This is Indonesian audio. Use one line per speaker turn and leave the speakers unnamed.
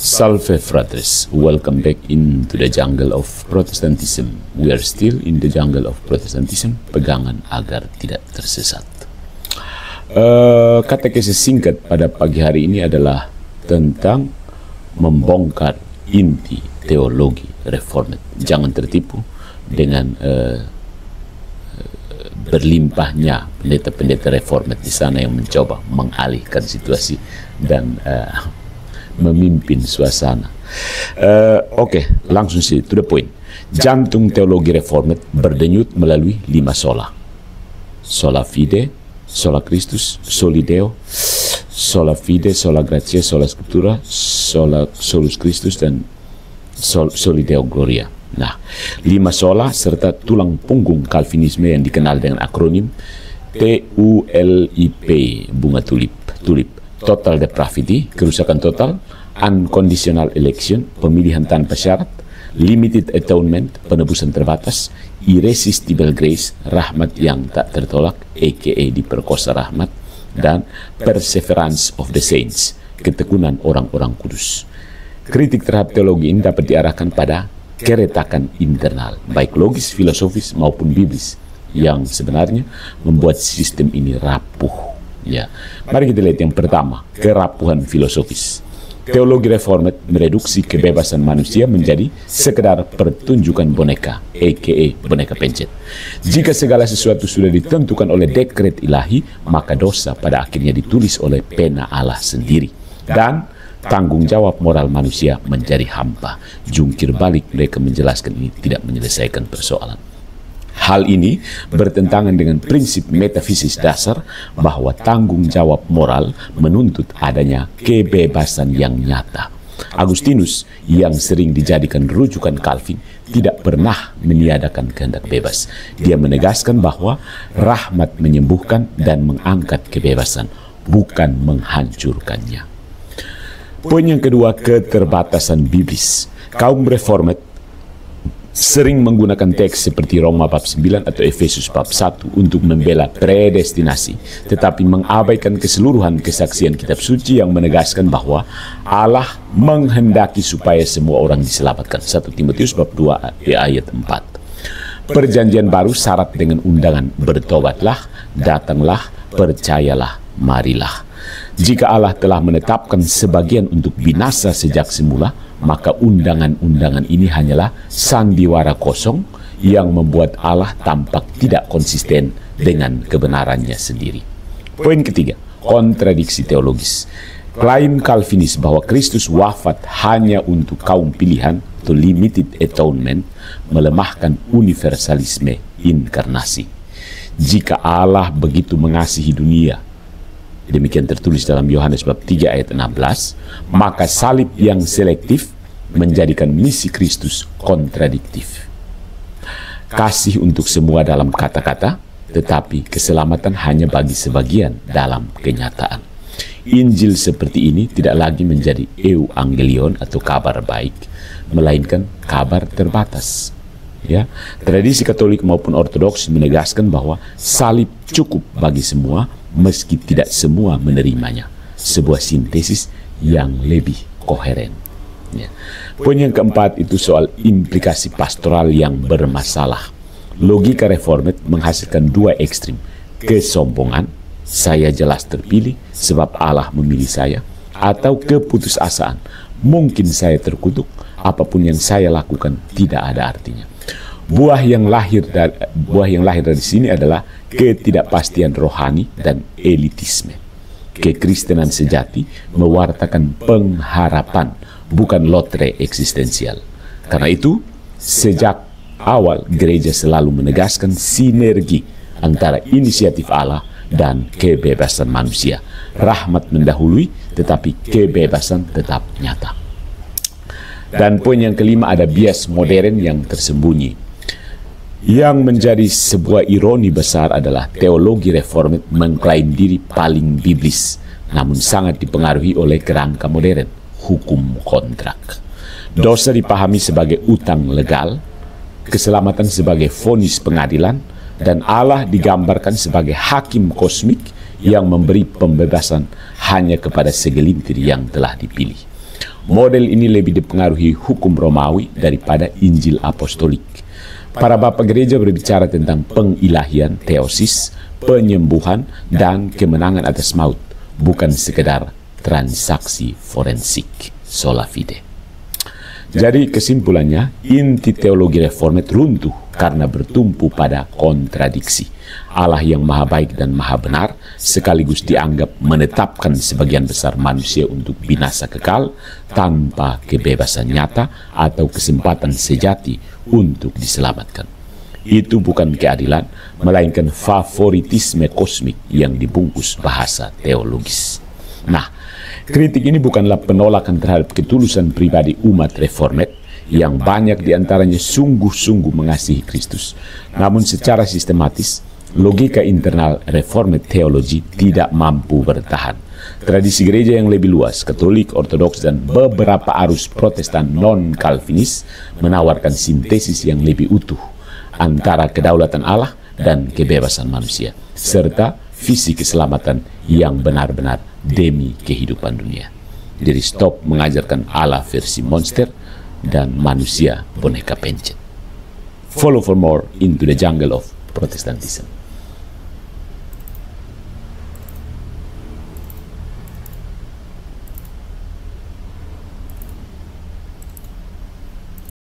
Salve fratres, welcome back into the jungle of Protestantism. We are still in the jungle of Protestantism, pegangan agar tidak tersesat. Katekese singkat pada pagi hari ini adalah tentang membongkar inti teologi reformat. Jangan tertipu dengan berlimpahnya pendeta-pendeta reformat di sana yang mencoba mengalihkan situasi dan memimpin suasana. Oke, langsung sih to the point. Jantung teologi reformat berdenyut melalui 5 sola. Sola fide, sola Christus, soli Deo, sola fide, sola gratia, sola scriptura, solus Christus, dan soli Deo gloria. Nah, 5 sola serta tulang punggung Calvinisme yang dikenal dengan akronim TULIP, bunga tulip. Total depravity, kerusakan total; unconditional election, pemilihan tanpa syarat; limited atonement, penebusan terbatas; irresistible grace, rahmat yang tak tertolak, aka diperkosa rahmat; dan perseverance of the saints, ketekunan orang-orang kudus. Kritik terhadap teologi ini dapat diarahkan pada keretakan internal, baik logis, filosofis maupun biblis, yang sebenarnya membuat sistem ini rapuh. Ya, mari kita lihat yang pertama, kerapuhan filosofis. Teologi reformat mereduksi kebebasan manusia menjadi sekedar pertunjukan boneka, aka boneka pencet. Jika segala sesuatu sudah ditentukan oleh dekret ilahi, maka dosa pada akhirnya ditulis oleh pena Allah sendiri. Dan tanggung jawab moral manusia menjadi hampa. Jungkir balik mereka menjelaskan ini tidak menyelesaikan persoalan. Hal ini bertentangan dengan prinsip metafisis dasar bahwa tanggung jawab moral menuntut adanya kebebasan yang nyata. Agustinus yang sering dijadikan rujukan Calvin tidak pernah meniadakan kehendak bebas. Dia menegaskan bahwa rahmat menyembuhkan dan mengangkat kebebasan, bukan menghancurkannya. Poin yang kedua, keterbatasan biblis. Kaum reformat sering menggunakan teks seperti Roma bab 9 atau Efesus bab 1 untuk membela predestinasi, tetapi mengabaikan keseluruhan kesaksian kitab suci yang menegaskan bahwa Allah menghendaki supaya semua orang diselamatkan. 1 Timotius bab 2 ayat 4. Perjanjian baru syarat dengan undangan bertobatlah, datanglah, percayalah, marilah. Jika Allah telah menetapkan sebagian untuk binasa sejak semula, maka undangan-undangan ini hanyalah sandiwara kosong yang membuat Allah tampak tidak konsisten dengan kebenarannya sendiri. Poin ketiga, kontradiksi teologis. Klaim Calvinis bahwa Kristus wafat hanya untuk kaum pilihan atau limited atonement melemahkan universalisme inkarnasi. Jika Allah begitu mengasihi dunia, demikian tertulis dalam Yohanes bab 3 ayat 16, maka salib yang selektif menjadikan misi Kristus kontradiktif. Kasih untuk semua dalam kata-kata, tetapi keselamatan hanya bagi sebagian dalam kenyataan. Injil seperti ini tidak lagi menjadi euangelion atau kabar baik, melainkan kabar terbatas. Ya, tradisi Katolik maupun Ortodoks menegaskan bahwa salib cukup bagi semua, meski tidak semua menerimanya. Sebuah sintesis yang lebih koheren. Ya. Poin yang keempat itu soal implikasi pastoral yang bermasalah. Logika reformat menghasilkan 2 ekstrim. Kesombongan, saya jelas terpilih sebab Allah memilih saya, atau keputusasaan, mungkin saya terkutuk, apapun yang saya lakukan tidak ada artinya. Buah yang lahir dari sini adalah ketidakpastian rohani dan elitisme. Kekristenan sejati mewartakan pengharapan, bukan lotre eksistensial. Karena itu, sejak awal gereja selalu menegaskan sinergi antara inisiatif Allah dan kebebasan manusia. Rahmat mendahului, tetapi kebebasan tetap nyata. Dan poin yang kelima, ada bias modern yang tersembunyi. Yang menjadi sebuah ironi besar adalah teologi reformat mengklaim diri paling biblis, namun sangat dipengaruhi oleh kerangka modern, hukum kontrak. Dosa dipahami sebagai utang legal, keselamatan sebagai vonis pengadilan, dan Allah digambarkan sebagai hakim kosmik yang memberi pembebasan hanya kepada segelintir yang telah dipilih. Model ini lebih dipengaruhi hukum Romawi daripada Injil Apostolik. Para bapak gereja berbicara tentang pengilahian, teosis, penyembuhan, dan kemenangan atas maut, bukan sekedar transaksi forensik. Sola fide. Jadi kesimpulannya, inti teologi reformat runtuh karena bertumpu pada kontradiksi. Allah yang maha baik dan maha benar sekaligus dianggap menetapkan sebagian besar manusia untuk binasa kekal tanpa kebebasan nyata atau kesempatan sejati untuk diselamatkan. Itu bukan keadilan, melainkan favoritisme kosmik yang dibungkus bahasa teologis. Nah, kritik ini bukanlah penolakan terhadap ketulusan pribadi umat reformat yang banyak diantaranya sungguh-sungguh mengasihi Kristus. Namun secara sistematis, logika internal reformat teologi tidak mampu bertahan. Tradisi gereja yang lebih luas, Katolik, Ortodoks, dan beberapa arus Protestan non-Calvinis menawarkan sintesis yang lebih utuh antara kedaulatan Allah dan kebebasan manusia, serta visi keselamatan yang benar-benar demi kehidupan dunia. Jadi stop mengajarkan Allah versi monster dan manusia boneka pencet. Follow for more into the jungle of Protestantism.